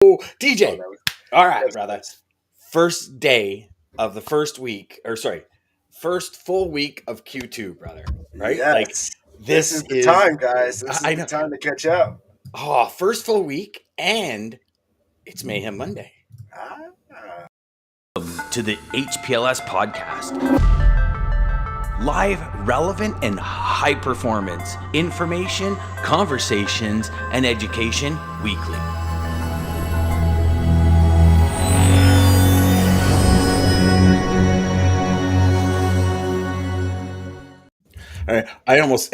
Oh, Oh, DJ. that was All right, that's brother. nice. First day of the first week, or sorry, first full week of Q2, brother. Right? Like Yes, this this is the is, time, guys. This is I the know. time to catch up. First full week, and it's Mayhem Monday. Ah, To the HPLS podcast. Live, relevant, and high performance information, conversations, and education weekly. All right. I almost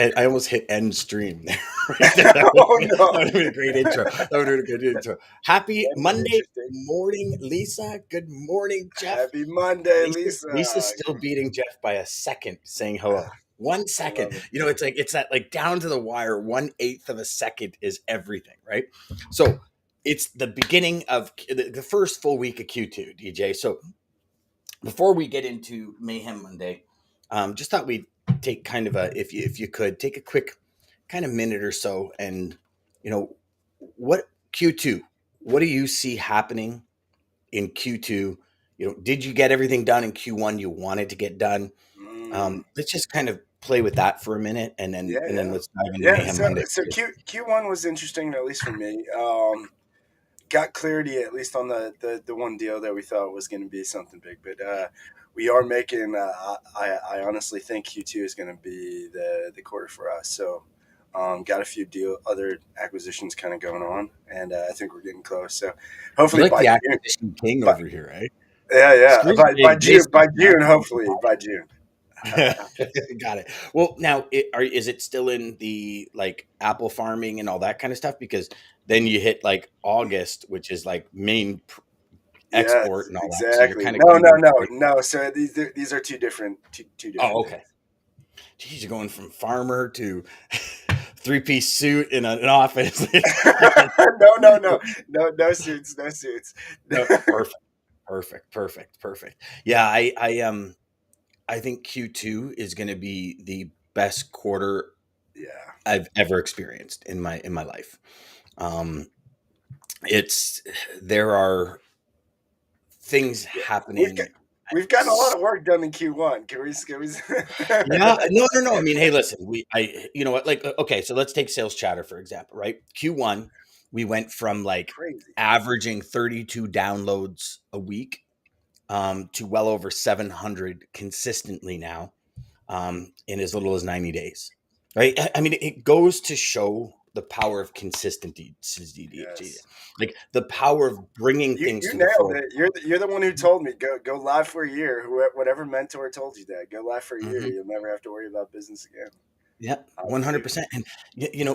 hit end stream there. Right there. That oh would no, have been a great intro. That would have been a good intro. Happy that is Monday interesting. morning, Lisa. Good morning, Jeff. Happy Monday, Lisa. Lisa's still beating Jeff by a second saying hello. Ah, One I second. love it. It's that like down to the wire, 1/8 of a second is everything, right? So it's the beginning of the first full week of Q2, DJ. So before we get into Mayhem Monday, just thought we'd take kind of if you could take a quick kind of minute or so, and what Q2, what do you see happening in Q2? Did you get everything done in Q1 you wanted to get done? Mm, Let's just kind of play with that for a minute, and then yeah, and then yeah, let's dive into yeah. Mayhem So, Monday. so Q1 was interesting, at least for me. Got clarity at least on the one deal that we thought was going to be something big, but we are making. I honestly think Q2 is going to be the quarter for us. So. Got a few other acquisitions kind of going on, and I think we're getting close. So, You're hopefully like by the June, acquisition king by, over here, right? yeah, Screws by big, June, basically. hopefully by June. Got it. Well, now is it still in the like apple farming and all that kind of stuff? Because then you hit like August, which is like main Yes, export and all that. So you're exactly. kind of No, going no, into no, like, no. So these are two oh, different things. okay. Geez, you're going from farmer to three-piece suit in an office. no, no, no, no suits, no suits. No, perfect, perfect, perfect, perfect. Yeah, I think Q2 is going to be the best quarter yeah, I've ever experienced in my life. Um, it's there are things yeah. We've got happening. we've gotten a lot of work done in Q1. Can we? Yeah, no, no, no. I mean, hey, listen, you know what? Like, okay, so let's take sales chatter for example, right? Q1, we went from like Crazy. averaging 32 downloads a week, to well over 700 consistently now, in as little as 90 days, right? I mean, it goes to show the power of consistency, Yes. like the power of bringing things You to the nailed forefront. it. You're the one who told me go live for a year. Whatever mentor told you that, go live for a year. Mhm. You'll never have to worry about business again. Yeah, I believe it. 100%. And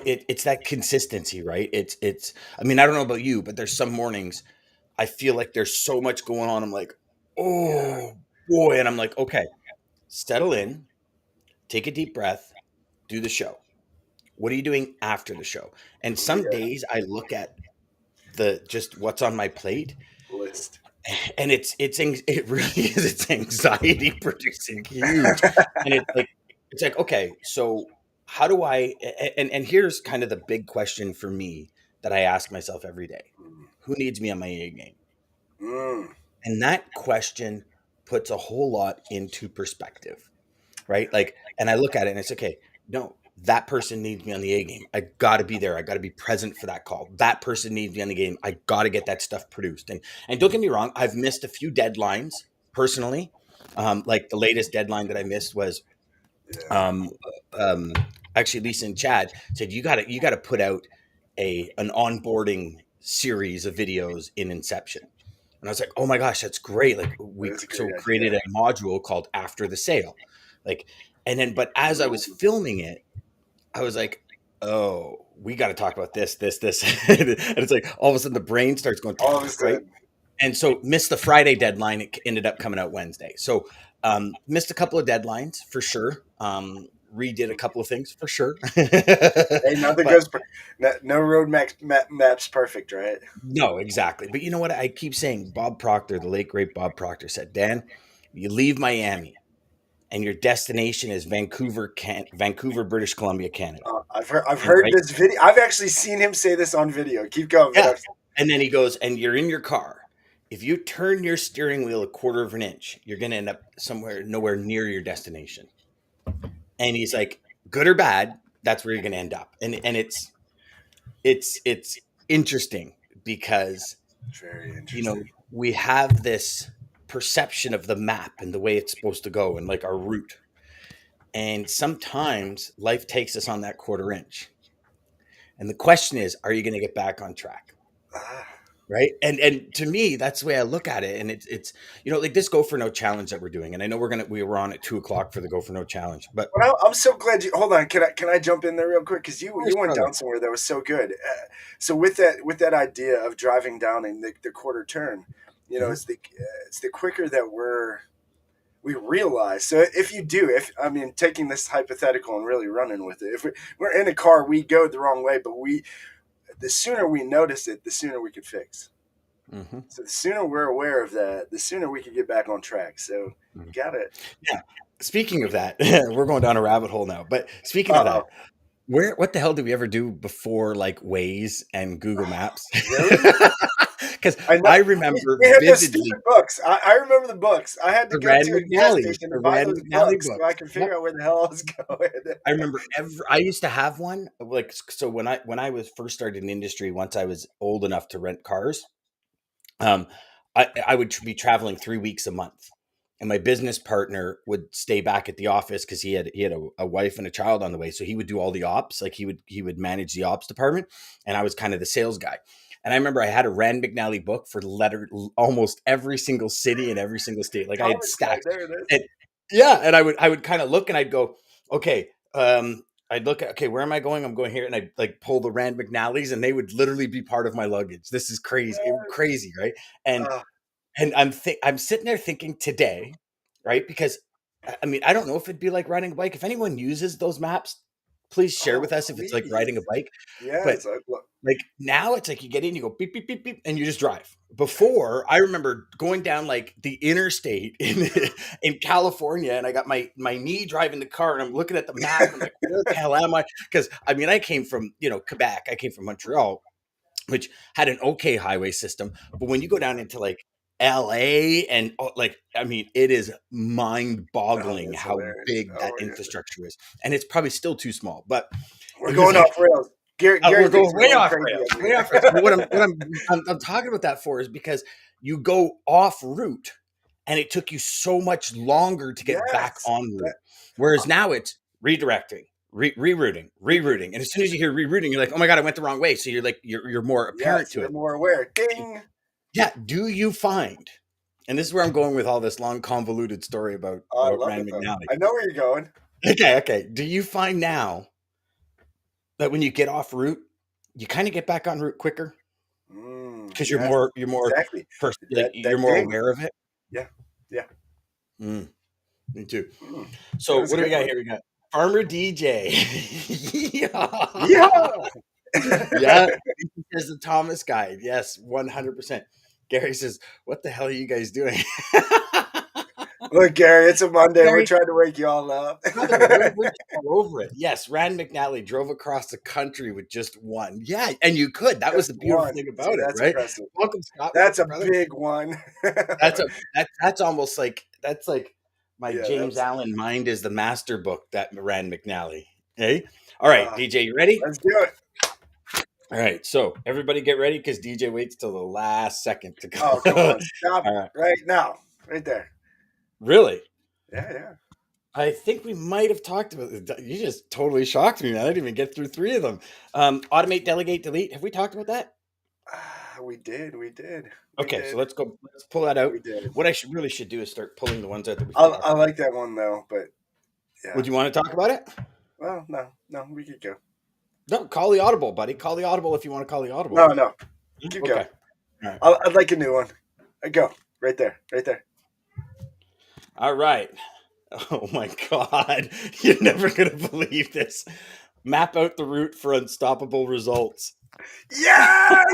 it's that consistency, right? It's. I mean, I don't know about you, but there's some mornings I feel like there's so much going on. I'm like, Yeah. oh boy, and I'm like, okay, settle in, take a deep breath, do the show. What are you doing after the show? And some Yeah. days I look at the just what's on my plate, List. and it really is, it's anxiety producing, huge. And it's like okay, so how do I and here's kind of the big question for me that I ask myself every day: Mm. who needs me on my A game? Mm. And that question puts a whole lot into perspective, right? Like, and I look at it and it's okay, no, that person needs me on the A game. I got to be there. I got to be present for that call. That person needs me on the game. I got to get that stuff produced. And don't get me wrong, I've missed a few deadlines personally. Like the latest deadline that I missed was, Yeah. um, um, actually Lisa and Chad said you got to put out an onboarding series of videos in Inception. And I was like, oh my gosh, that's great. Like we That's a so great created idea. a module called After the Sale. Like, and then but as I was Mm. filming it, I was like, oh, we got to talk about this. And it's like all of a sudden the brain starts going, All of a right? sudden. And so missed the Friday deadline. It ended up coming out Wednesday. So missed a couple of deadlines for sure. Redid a couple of things for sure. Hey, nothing But goes. No road maps perfect, right? no, exactly. But you know what? I keep saying Bob Proctor, the late great Bob Proctor said, Dan, you leave Miami and your destination is Vancouver, British Columbia, Canada. I've heard And heard right? this video. I've actually seen him say this on video. Keep going, but Yeah. And then he goes, and you're in your car. If you turn your steering wheel a quarter of an inch, you're going to end up somewhere nowhere near your destination. And he's like, good or bad, that's where you're going to end up. And it's interesting because Very you know interesting. we have this perception of the map and the way it's supposed to go and like our route. And sometimes life takes us on that quarter inch. And the question is, are you going to get back on track? Ah. Right. And to me, that's the way I look at it. And it's like this Go for No challenge that we're doing. And I know we were on at 2 o'clock for the Go for No challenge, but But I'm so glad you. Hold on, can I jump in there real quick? Because of you course, went brother. down somewhere that was so good. So with that idea of driving down in the quarter turn, Mhm. it's the quicker that we realize. So if you do, if I mean taking this hypothetical and really running with it, if we're in a car, we go the wrong way, but the sooner we notice it, the sooner we could fix. Mhm. So the sooner we're aware of that, the sooner we can get back on track. So you Mhm. got it. Yeah. Speaking of that, we're going down a rabbit hole now. But speaking of Uh that, what the hell did we ever do before like Waze and Google Maps? Really? Because I know I we, remember we had those vividly stupid books. I remember the books. I had to the go Rand to a gas McNally, station the to buy Rand those McNally books so I books. can Yep. figure out where the hell I was going. I remember I used to have one. Like so when I was first started in industry, once I was old enough to rent cars, um, I would be traveling 3 weeks a month, and my business partner would stay back at the office because he had a wife and a child on the way, so he would do all the ops. Like he would manage the ops department, and I was kind of the sales guy. And I remember I had a Rand McNally book for almost every single city and every single state. Like I had Comics guy, stacks, there it is. and yeah, and I would kind of look and I'd go, okay. I'd look at, okay, where am I going? I'm going here, and I'd like pull the Rand McNallys, and they would literally be part of my luggage. This is crazy, crazy, right? And Uh, I'm sitting there thinking today, right? Because I mean, I don't know if it'd be like riding a bike. If anyone uses those maps, please share oh, with us if it's like riding a please. bike. But Yes. Look, like now it's like you get in, you go beep, beep, beep, beep, and you just drive. Before, I remember going down like the interstate in in California, and I got my knee driving the car, and I'm looking at the map, and I'm like, where the hell am I? Because I mean, I came from, Quebec, I came from Montreal, which had an okay highway system. But when you go down into like LA and like, I mean, it is mind oh, boggling that's how hilarious. big Oh that my goodness. infrastructure is. And it's probably still too small, but We're it was going like, off rails. Gary we're thinks going we're way going off crazy rails, over way off here. rails. But I'm talking about that for is because you go off route and it took you so much longer to get back Yes. on That, route. Whereas now it's redirecting, rerouting. And as soon as you hear rerouting, you're like, oh my God, I went the wrong way. So you're like, you're more apparent yes, to you're it. more aware. Ding. Yeah. Do you find, and this is where I'm going with all this long, convoluted story about, Oh, I love Rand it though. McNally. I know where you're going. Okay. Okay. Do you find now that when you get off route, you kind of get back on route quicker? Because Yes, you're more exactly. like That you're more ding. aware of it. Yeah, yeah. Mm, me too. Mm, that So was a what do we good got one. here? We got Farmer DJ. Yeah. Yeah. Yeah. He says the Thomas guide. Yes, 100%. Gary says, "What the hell are you guys doing?" Look, Gary, it's a Monday. We're Gary, trying to wake you all up. brother, we're just all over it. Yes, Rand McNally drove across the country with just one. Yeah, and you could. That was Just the beautiful one. thing See, about it, that's right? impressive. Welcome, Scott. That's Welcome, a brother. big one. That's almost like that's like my Yeah, James that's. Allen Mind is the Master book that Rand McNally. Hey, all right, Uh, DJ, you ready? let's do it. All right, so everybody get ready because DJ waits till the last second to go. Oh, come on. Stop All right, right now. Right there. really? Yeah, yeah. I think we might have talked about it. You just totally shocked me, man. I didn't even get through three of them. Automate, delegate, delete. Have we talked about that? We did. We did. We Okay, so did. let's go. Let's pull that out. We did. What I really should do is start pulling the ones out that we've talked I about. like that one, though, but yeah. Would you want to talk about it? Well, no. No, we could go. No, call the audible, buddy. Call the audible if you want to call the No, audible. no. Keep going. Okay. All right. I'd like a new one. Go. Right there. Right there. All right. Oh my God. You're never going to believe this. Map out the route for unstoppable results. Yes!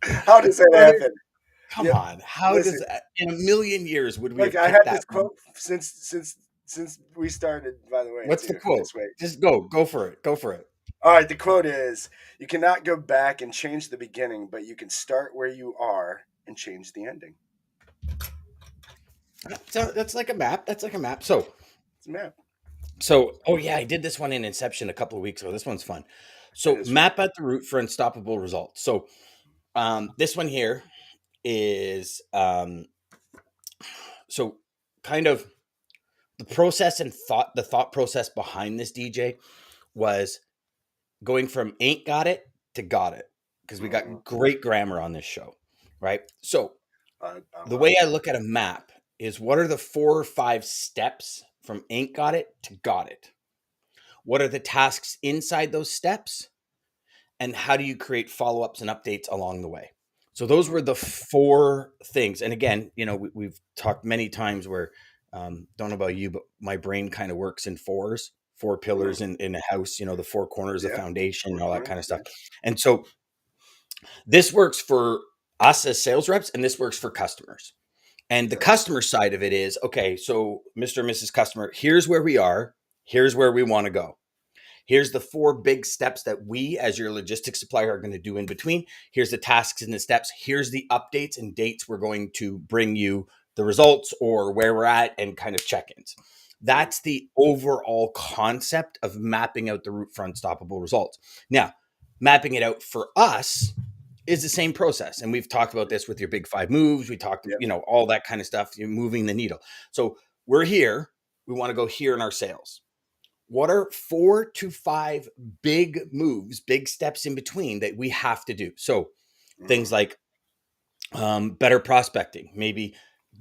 How does that Brother, happen? come Yeah. on. How Listen, does that, in a million years would we look, have I had picked that this one? quote since we started. By the way, What's the too. quote? This way. Just go. Go for it. Go for it. All right, the quote is, "You cannot go back and change the beginning, but you can start where you are and change the ending." So that's like a map. That's like a map. So It's a map. oh yeah, I did this one in Inception a couple of weeks ago. This one's fun. That So is fun. map out the route for unstoppable results. So this one here is so kind of the process and the thought process behind this DJ was going from ain't got it to got it, because we Mm, got great grammar on this show, right? So I the love way it. I look at a map is, what are the 4 or 5 steps from ain't got it to got it? What are the tasks inside those steps? And how do you create follow-ups and updates along the way? So those Mm, were the 4 things. And again, we've talked many times where, don't know about you, but my brain kind of works in fours, 4 pillars mm. in a house, the 4 corners of Yeah, foundation and four all that kind corners. of stuff. Yeah, And so this works for us as sales reps, and this works for customers. And the yeah. customer side of it is, okay, so Mr. and Mrs. Customer, here's where we are, here's where we want to go. Here's the 4 big steps that we, as your logistics supplier, are going to do in between. Here's the tasks and the steps. Here's the updates and dates we're going to bring you the results or where we're at and kind of check ins. Mm, That's the overall concept of mapping out the route for unstoppable results. Now, mapping it out for us is the same process. And we've talked about this with your big 5 moves. We talked, yeah. all that kind of stuff, you're moving the needle. So we're here. We want to go here in our sales. What are 4 to 5 big moves, big steps in between that we have to do? So Mm, things like better prospecting, maybe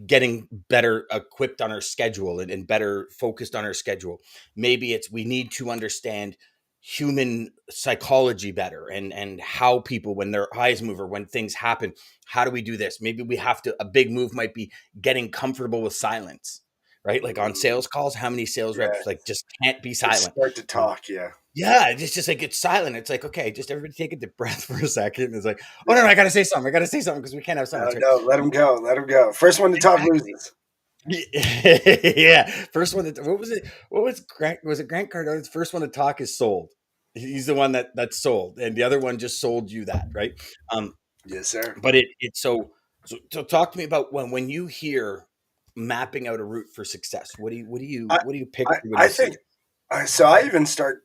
getting better equipped on our schedule and better focused on our schedule. Maybe it's we need to understand human psychology better and how people, when their eyes move or when things happen, how do we do this? Maybe we have to, a big move might be getting comfortable with silence, right? Like on mm. sales calls, how many sales Yeah, reps like just can't be just silent? start to talk. Yeah, Yeah, it's just like it's silent. It's like, okay, just everybody take a deep breath for a second. It's like, oh no, yeah. I gotta say something. I gotta say something because we can't have No, silence, right? no, let him go. Let him go. First one to talk Exactly. loses. Yeah. First one that, what was it? What was Grant? Was it Grant Cardone's first one to talk is sold? He's the one that's sold, and the other one just sold you that, right? Um, Yes, sir. but it's so talk to me about when you hear mapping out a route for success. I, What do you picture? What do I you think see? so. I even start,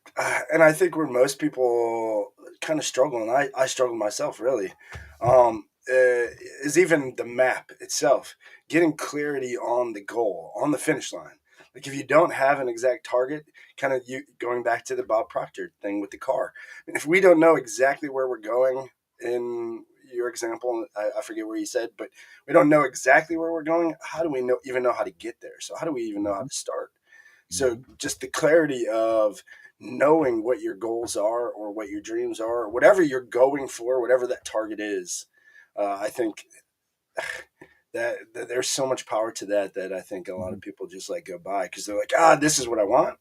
and I think where most people kind of struggle, and I struggle myself really, is even the map itself, getting clarity on the goal, on the finish line. Like if you don't have an exact target, kind of you going back to the Bob Proctor thing with the car. If we don't know exactly where we're going, in your example, I forget where you said, but we don't know exactly where we're going. How do we even know how to get there? So how do we even know how Mhm, to start? So mhm, just the clarity of knowing what your goals are or what your dreams are, or whatever you're going for, whatever that target is. I think that there's so much power to that I think a lot mhm, of people just like go by because they're like, this is what I want,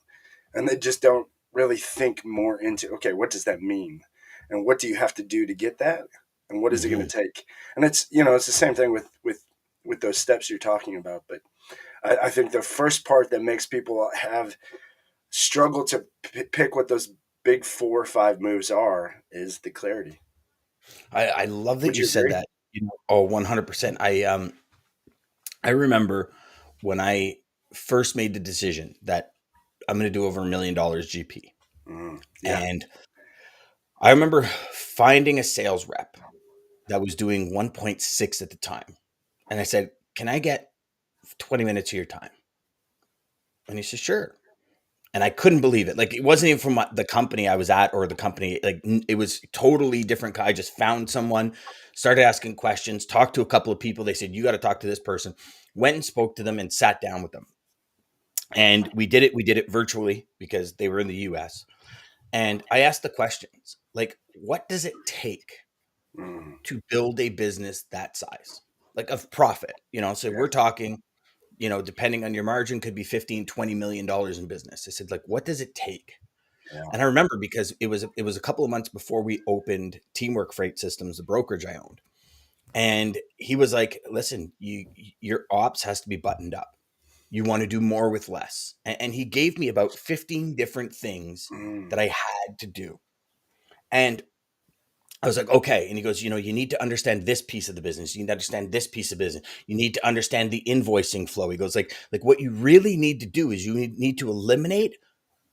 and they just don't really think more into, okay, what does that mean, and what do you have to do to get that, and what is it going mhm. to take? And it's the same thing with those steps you're talking about, but I think the first part that makes people have struggle to pick what those big 4 or 5 moves are is the clarity. I love that Would you you said agree? that. Oh, 100%. I remember when I first made the decision that I'm going to do over $1 million GP. Yeah. And I remember finding a sales rep that was doing 1.6 at the time. And I said, can I get 20 minutes of your time? And he said, sure. And I couldn't believe it. Like, it wasn't even from the company I was at or the company, like, it was totally different. I just found someone, started asking questions, talked to a couple of people. They said, you got to talk to this person. Went and spoke to them and sat down with them. And we did it virtually because they were in the US. And I asked the questions like, what does it take Mm, to build a business that size, like of profit? So yeah. we're talking, depending on your margin, could be 15-20 million dollars in business. I said, like, what does it take? Yeah. And I remember because it was a couple of months before we opened Teamwork Freight Systems, the brokerage I owned. And he was like, listen, your ops has to be buttoned up. You want to do more with less. And he gave me about 15 different things Mm, that I had to do. And I was like, okay. And he goes, you need to understand this piece of the business. You need to understand this piece of business. You need to understand the invoicing flow. He goes, like what you really need to do is you need to eliminate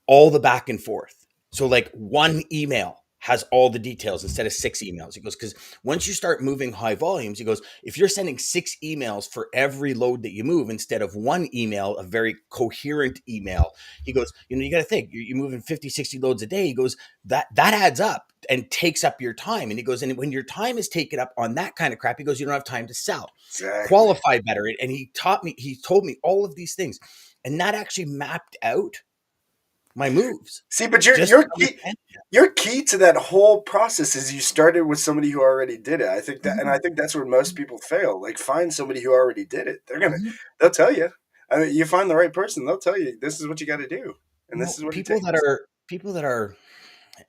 all the back and forth. So like one email has all the details instead of six emails. He goes, because once you start moving high volumes, he goes, if you're sending six emails for every load that you move instead of one email, a very coherent email, he goes, you got to think you're moving 50, 60 loads a day. He goes, that adds up and takes up your time. And he goes, and when your time is taken up on that kind of crap, he goes, you don't have time to sell, Exactly. qualify better. And he told me all of these things. And that actually mapped out my moves. See, but Just understand. you're key to that whole process is you started with somebody who already did it. I think that, and I Mhm, think that's where most people fail. Like, find somebody who already did it. mhm. They'll tell you. I mean, you find the right person, they'll tell you this is what you got to do, and this Well, is what it takes. people that are,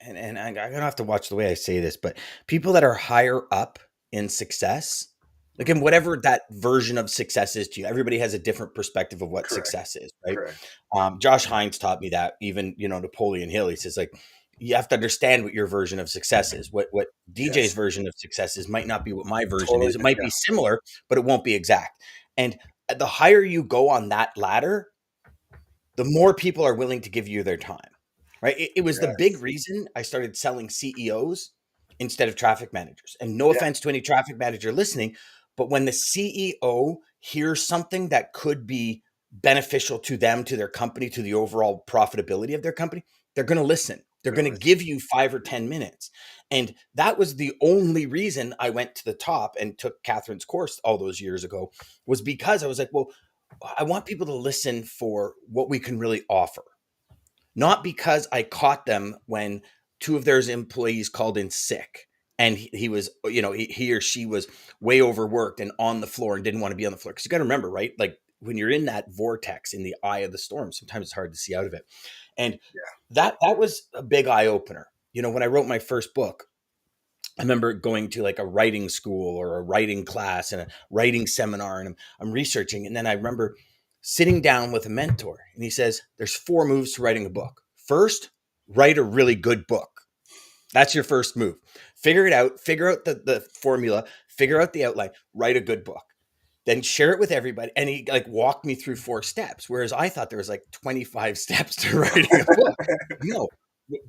and I'm gonna have to watch the way I say this, but people that are higher up in success, like in Mhm. whatever that version of success is to you, everybody has a different perspective of what Correct. success is, right? Correct. Josh Hines taught me that. Even Napoleon Hill, he says like you have to understand what your version of success is. What DJ's Yes. version of success is might not be what my version Totally. is. It might Yeah. be similar, but it won't be exact. And the higher you go on that ladder, the more people are willing to give you their time, right? It was the big Yes. reason I started selling CEOs instead of traffic managers. And no Yeah. offense to any traffic manager listening, but when the CEO hears something that could be beneficial to them, to their company, to the overall profitability of their company, they're going to listen. They're Gonna going to listen. give you 5 or 10 minutes. And that was the only reason I went to the top and took Catherine's course all those years ago, was because I was like, well, I want people to listen for what we can really offer, not because I caught them when two of their employees called in sick and he was, he or she was way overworked and on the floor and didn't want to be on the floor. Because you got to remember, right? Like when you're in that vortex in the eye of the storm, sometimes it's hard to see out of it. And Yeah. that was a big eye opener. When I wrote my first book, I remember going to like a writing school or a writing class and a writing seminar, and I'm researching. And then I remember sitting down with a mentor, and he says, there's four moves to writing a book. First, write a really good book. That's your first move. Figure it out, figure out the formula, figure out the outline, write a good book. Then share it with everybody. And he like walked me through four steps, whereas I thought there was like 25 steps to writing a book. No.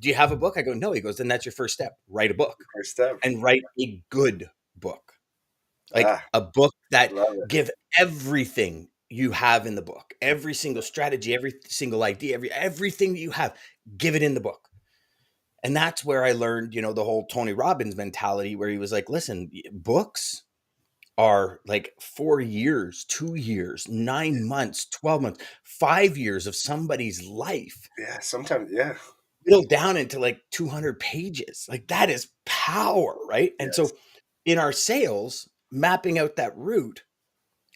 Do you have a book? I go, no. He goes, then that's your first step. Write a book First step. and write a good book, like Ah, a book that love it. give everything you have in the book, every single strategy, every single idea, everything that you have, give it in the book. And that's where I learned, the whole Tony Robbins mentality, where he was like, listen, books are like 4 years, 2 years, 9 months, 12 months, 5 years of somebody's life Yeah. Sometimes. Yeah. whittled down into like 200 pages. Like that is power, right? And Yes. so in our sales, mapping out that route,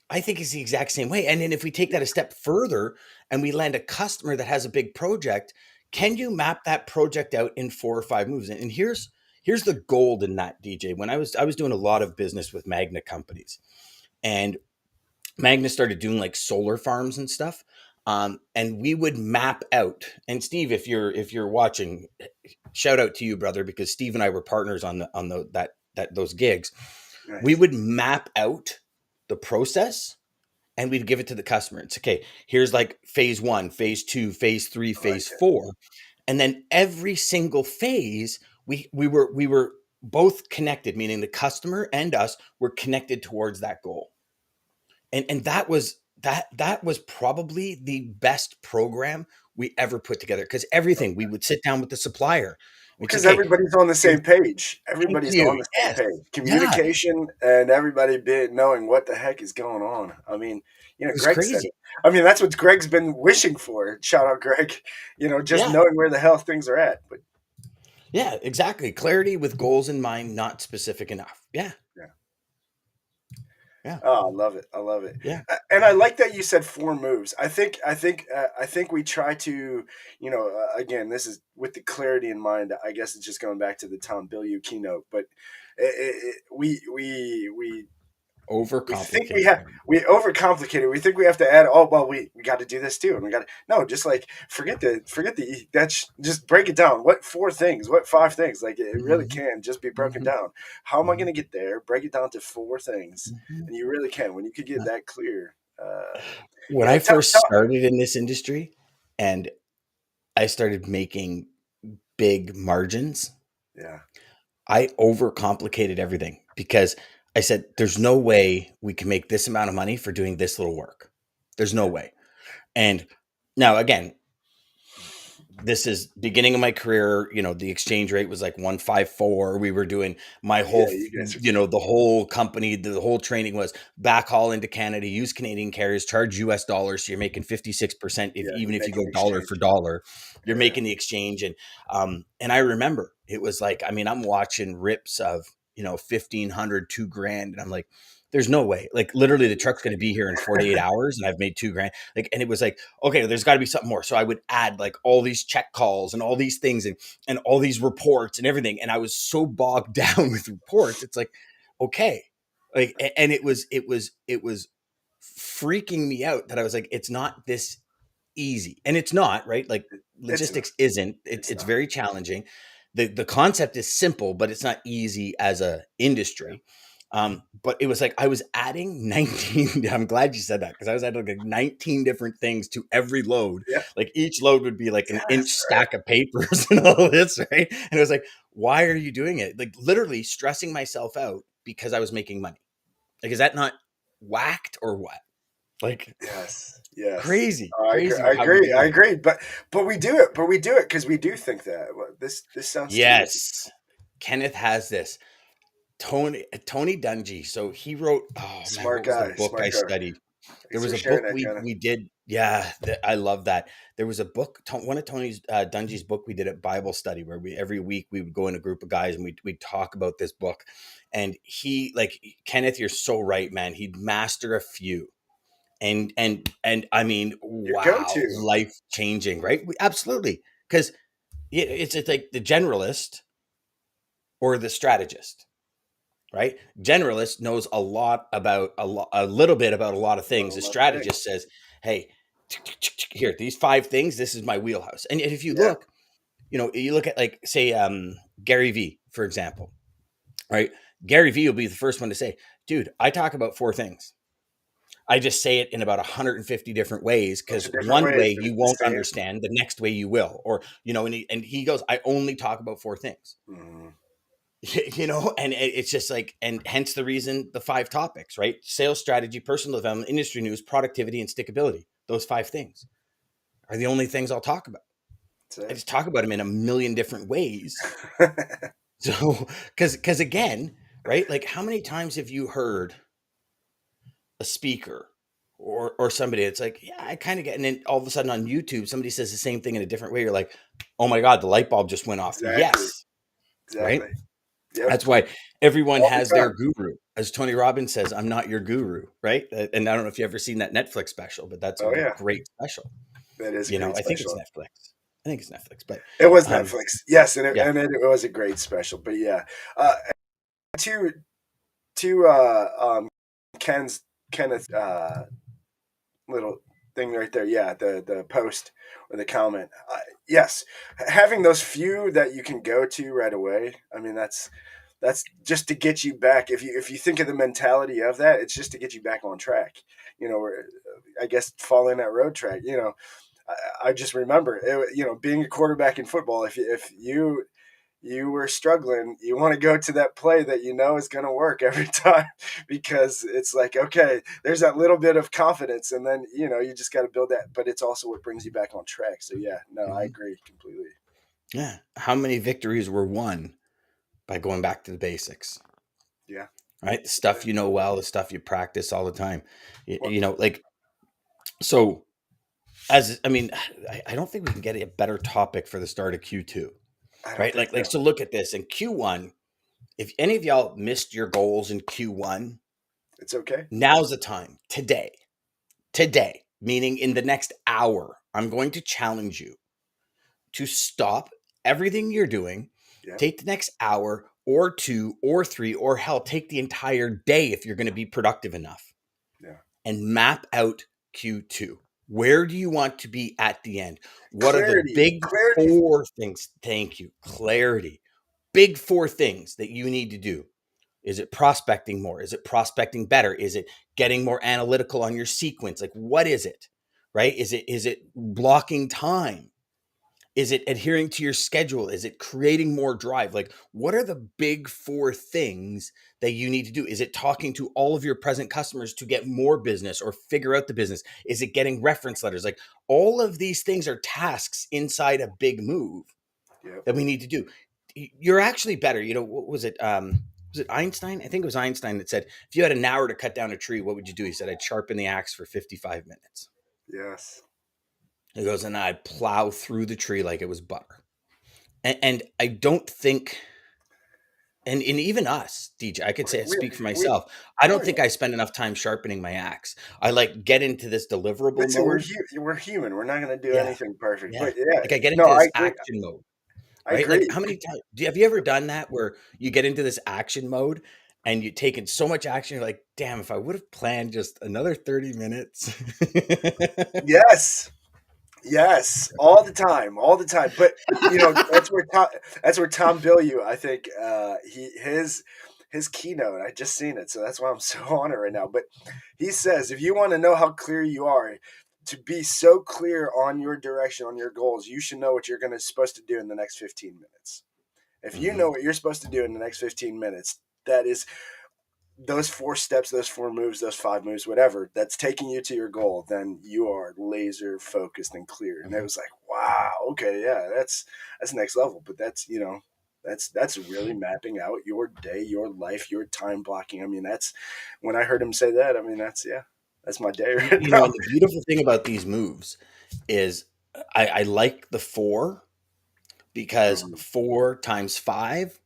I think is the exact same way. And then if we take that a step further and we land a customer that has a big project, can you map that project out in 4 or 5 moves? And here's the gold in that, DJ. When I was doing a lot of business with Magna companies, and Magna started doing like solar farms and stuff. And we would map out. And Steve, if you're watching, shout out to you, brother, because Steve and I were partners on that those gigs. We Nice. would map out the process and we'd give it to the customer. It's okay. Here's like phase one, phase two, phase three, I like phase it. four, and then every single phase we were both connected, meaning the customer and us were connected towards that goal. And that was probably the best program we ever put together, because everything we would sit down with the supplier. It's Because okay. everybody's on the Here's, same page. thank Everybody's you. on the same Yes. page. Yeah. Communication and everybody knowing what the heck is going on. I mean, It was Greg said crazy. it. I mean, that's what Greg's been wishing for. Shout out, Greg. Just Yeah. knowing where the hell things are at. But Yeah, exactly. Clarity with goals in mind, not specific enough. Yeah. yeah. Yeah. Oh, I love it. I love it. Yeah. And I like that you said four moves. I think we try to, again, this is with the clarity in mind. I guess it's just going back to the Tom Bilyeu keynote, but we We think overcomplicate everything. we overcomplicate it. We think we have to add. Oh well, we got to do this too, and we got to no. Just like forget the that's just break it down. What four things? What five things? Like it really Mhm, can just be broken mhm, down. How am I going mhm, to get there? Break it down to four things, mhm. and you really can when you could get Uh, that clear. When Yeah, I first started in this industry and I started making big margins, yeah, I overcomplicated everything because I said, there's no way we can make this amount of money for doing this little work. There's no yeah, way. And now, again, this is beginning of my career. The exchange rate was like 154. We were doing my yeah. whole, You guys are killing. the whole company, the whole training was backhaul into Canada, use Canadian carriers, charge US dollars. So you're making 56% Yeah, even you're if you making go the dollar for exchange. dollar, you're Yeah, making the exchange. And I remember it was like, I mean, I'm watching rips of, 1,500, 2 grand. And I'm like, there's no way. Like literally the truck's going to be here in 48 hours and I've made 2 grand. Like, and it was like, okay, there's got to be something more. So I would add like all these check calls and all these things and all these reports and everything. And I was so bogged down with reports. It's like, okay, like, and it was freaking me out that I was like, it's not this easy, and it's not, right? Like it's not. logistics isn't. It's It's it's not. very challenging. The concept is simple, but it's not easy as a Yeah, industry. But it was like I was adding 19. I'm glad you said that because I was adding like 19 different things to every load. yeah. Like each load would be like an inch Yes, right. stack of papers and all this, right? And it was like, why are you doing it? Like literally stressing myself out because I was making money. Like, is that not whacked or what? Like Yes, yes. crazy, I agree. crazy I how we agree. I do it. agree. But we do it. But we do it because we do think that. Well, this sounds too easy. Yes. Kenneth has this. Tony Dungy. So he wrote, oh man, Smart what was the guy. book I Smart guy. studied? There Thanks was for a sharing book that, we Kenna. we did. Yeah, I love that. There was a book, one of Tony's Dungy's book we did at Bible study where we every week we would go in a group of guys and we'd talk about this book. And he like Kenneth, you're so right, man. He'd master a few. And I mean, Your wow, go-to. life changing, right? Absolutely. Because it's like the generalist or the strategist, right? Generalist knows a little bit about a lot of About a things. The lot of things. strategist says, "Hey, here, these 5 things. This is my wheelhouse." And if you Yeah. look, you look at like say Gary V, for example, right? Gary V will be the first one to say, "Dude, I talk about 4 things. I just say it in about 150 different ways Bunch because of different one ways, way but you it's the won't same. understand, the next way you will." Or, and he goes, "I only talk about 4 things." Mm, And it's just like, and hence the reason the 5 topics, right? Sales strategy, personal development, industry news, productivity, and stickability. Those 5 things are the only things I'll talk about. I that's just talk about them in a million different ways. it. So, because again, right? Like, how many times have you heard a speaker or somebody? It's like, yeah, I kind of get, and then all of a sudden on YouTube, somebody says the same thing in a different way. You're like, oh my god, the light bulb just went off. Exactly. Yes, right. Exactly. Yep. That's why everyone All the has their time. guru. As Tony Robbins says, I'm not your guru, right? And I don't know if you've ever seen that Netflix special, but that's a Oh yeah. great special. That is a great I think it's special. Netflix. I think it's Netflix, but It was um, Netflix. Yes, and yeah. it was a great special. But yeah. To to Ken's Kenneth little thing right there. Yeah, the post or the comment. Yes, having those few that you can go to right away. I mean, that's just to get you back. If you think of the mentality of that, it's just to get you back on track. Or I guess fall in that road track. I just remember being a quarterback in football. If you were struggling, you want to go to that play that you know is going to work every time because it's like, okay, there's that little bit of confidence, and then you just got to build that. But it's also what brings you back on track. So yeah, no, I Mhm. agree completely. Yeah. How many victories were won by going back to the basics, Yeah, right? The yeah. stuff you know well, the stuff you practice all the time. Well, Like, so as I mean, I don't think we can get a better topic for the start of Q2, I don't right? think Like so. so look at this in Q1. If any of y'all missed your goals in Q1, It's okay. now's the time. Today, meaning in the next hour, I'm going to challenge you to stop everything you're doing, Yeah, take the next hour, or 2 or 3, or hell, take the entire day if you're going to be productive enough, Yeah. and map out Q2. Where do you want to be at the end? What are the Clarity. big Clarity. 4 things? Thank you. Clarity. Big 4 things that you need to do. Is it prospecting more? Is it prospecting better? Is it getting more analytical on your sequence? Like, what is it? Right? Is it blocking time? Is it adhering to your schedule? Is it creating more drive? Like, what are the big 4 things that you need to do? Is it talking to all of your present customers to get more business or figure out the business? Is it getting reference letters? Like, all of these things are tasks inside a big move Yep. that we need to do. You're actually better. What was it? Was it Einstein? I think it was Einstein that said, if you had an hour to cut down a tree, what would you do? He said, I'd sharpen the axe for 55 minutes. Yes. He goes, and I'd plow through the tree like it was butter. And I don't think, and even us, DJ, I could say, We, speak for we, myself. I oh don't yeah. think I spend enough time sharpening my axe. I like get into this deliverable Listen, mode. we're human. We're not going to do Yeah. anything perfect. Yeah. But yeah, Like I get no, into I this agree. action mode, I right? Like agree. how many times have you ever done that where you get into this action mode and you're taking so much action, you're like, damn, if I would have planned just another 30 minutes. Yes. Yes, all the time, all the time. But that's where Tom Bilyeu, I think, his keynote. I just seen it, so that's why I'm so on it right now. But he says, if you want to know how clear you are, to be so clear on your direction, on your goals, you should know what you're supposed to do in the next 15 minutes. If you know Mhm. what you're supposed to do in the next 15 minutes, that is those 4 steps, those 4 moves, those 5 moves, whatever, that's taking you to your goal, then you are laser focused and clear. And it Mhm. was like, wow, okay, yeah, that's next level. But that's really mapping out your day, your life, your time blocking. I mean, that's when I heard him say that. I mean, that's my day right And now. the beautiful thing about these moves is I like the 4 because Mhm. 4 times 5,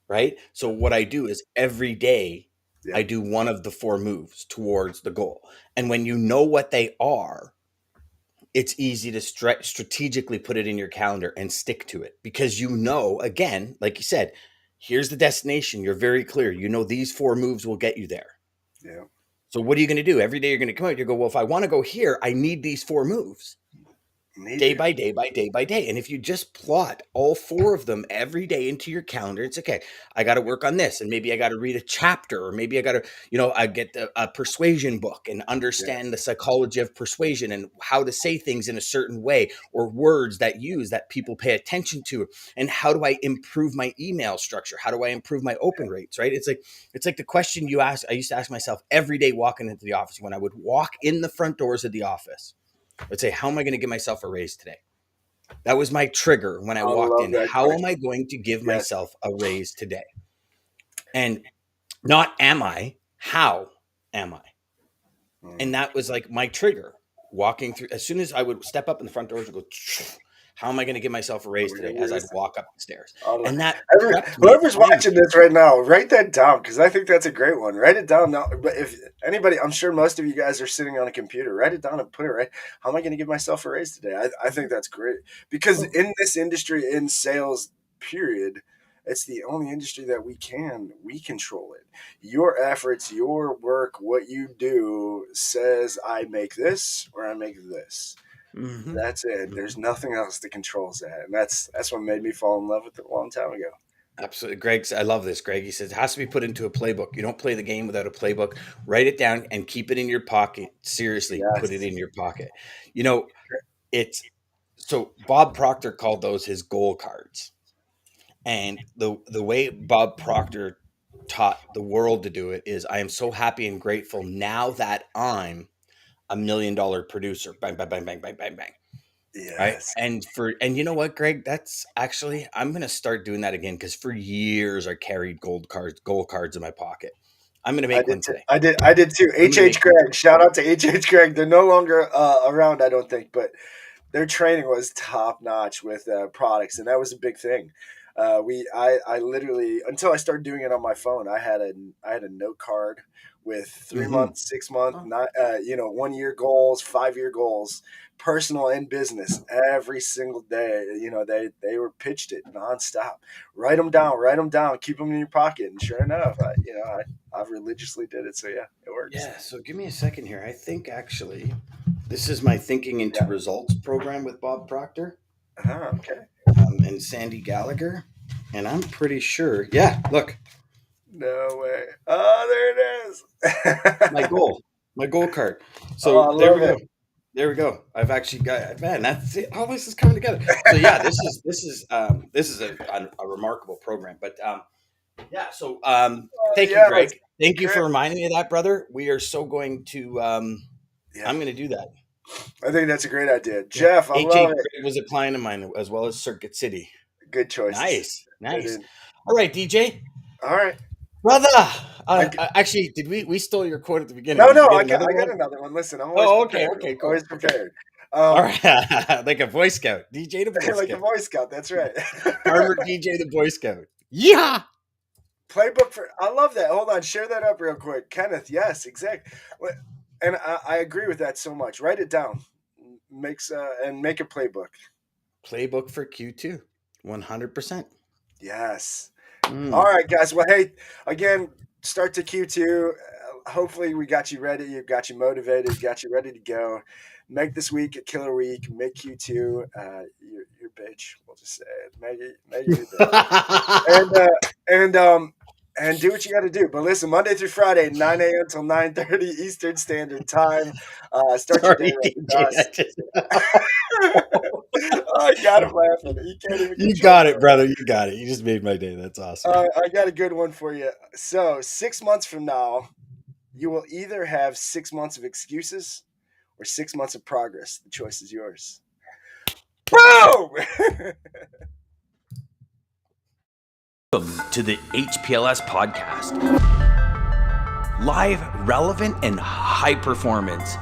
right? So what I do is every day I Yep. do one of the 4 moves towards the goal. And when you know what they are, it's easy to strategically put it in your calendar and stick to it because again, like you said, here's the destination. You're very clear. You know these 4 moves will get you there. Yeah. So what are you going to do? Every day you're going to come out, you go, well, if I want to go here, I need these 4 moves. Need Day to. by day by day by day. And if you just plot all 4 of them every day into your calendar, it's okay. I got to work on this, and maybe I got to read a chapter, or maybe I got to, I get a persuasion book and understand the Yes. psychology of persuasion and how to say things in a certain way, or words that people pay attention to, and how do I improve my email structure? How do I improve my open rates? Right? It's like the question you ask. I used to ask myself every day walking into the office. When I would walk in the front doors of the office, I'd say, how am I going to give myself a raise today? That was my trigger when I I walked love in. that How am I question. going to give Yes. myself a raise today? And not am I, how am I? And Mm. that was like my trigger walking through. As soon as I would step up in the front doors and go, how am I going to give myself a raise today as I'd walk up the stairs? And that prepped me Whoever's mentally. watching this right now, write that down because I think that's a great one. Write it down now. But if anybody, I'm sure most of you guys are sitting on a computer. Write it down and put it right. How am I going to give myself a raise today? I think that's great because in this industry, in sales, period, it's the only industry that we control it. Your efforts, your work, what you do says I make this or I make this. Mhm. That's it. There's Mhm. nothing else that controls that, and that's what made me fall in love with it a long time ago. Absolutely. I love this, Greg. He says it has to be put into a playbook. You don't play the game without a playbook. Write it down and keep it in your pocket. Seriously, put it Yes. in your pocket. You know, it's so Bob Proctor called those his goal cards. And the way Bob Proctor taught the world to do it is I am so happy and grateful now that I'm $1 million producer. Bang, bang, bang, bang, bang, bang, bang. Right. Yes. And you know what, Greg? That's actually I'm gonna start doing that again because for years I carried gold cards in my pocket. I'm gonna I make did one too. today. I did too. I'm gonna H. make one Gregg. today. Shout out to H. Gregg. They're no longer around, I don't think, but their training was top notch with products, and that was a big thing. I literally, until I started doing it on my phone, I had a note card with 3 month, 6 month, Oh, 1 year goals, 5 year goals, personal and business. Every single day, they were pitched it nonstop. Write them down, keep them in your pocket. And sure enough, I religiously did it. So yeah, it works. yeah. So give me a second here. I think actually this is my Thinking into Yeah. Results program with Bob Proctor Okay. and Sandy Gallagher. And I'm pretty sure, yeah, look, No way. Oh, there it my is. goal, my goal card. Oh, So I there we love go. it. There we go. I've actually got, man, that's it. All this is coming together. So yeah, this is a remarkable program. But yeah, so thank you, Yeah, that's Greg. Thank you for great. reminding me of that, brother. We are so going to Yeah, I'm going to do that. I think that's a great idea. Yeah. Jeff, I HA love it. Greg was a client of mine as well as Circuit City. Good choices. Nice, Good nice. in. All right, DJ, All right. brother. I g Actually, did we stole your quote at the beginning? No, Did you no, get another I got one? another one. Listen, I'm always Oh, okay, prepared. okay, Always cool. Okay. prepared. All Um, right, like a Boy Scout, DJ the Boy like a Scout, Boy Scout. That's right. Farmer DJ the Boy Scout. Yeah. Playbook for. I love that. Hold on, share that up real quick, Kenneth. Yes, exactly. And I agree with that so much. Write it down. Makes and make a playbook. Playbook for Q2, 100%. Yes. All Mm. right, guys. Well, hey, again, start to Q2. Hopefully, we got you ready. Got you motivated. Got you ready to go. Make this week a killer week. Make Q2 your bitch. We'll just say it. Make it your bitch. And and do what you got to do. But listen, Monday through Friday, 9 a.m. till 9:30 Eastern Standard Time. Start your day Sorry, right with DJ. us. I got him laughing. He can't even You control got it, himself. brother. You got it. You just made my day. That's awesome. I got a good one for you. So, 6 months from now, you will either have 6 months of excuses or 6 months of progress. The choice is yours. Boom! Welcome to the HPLS podcast. Live, relevant, and high performance.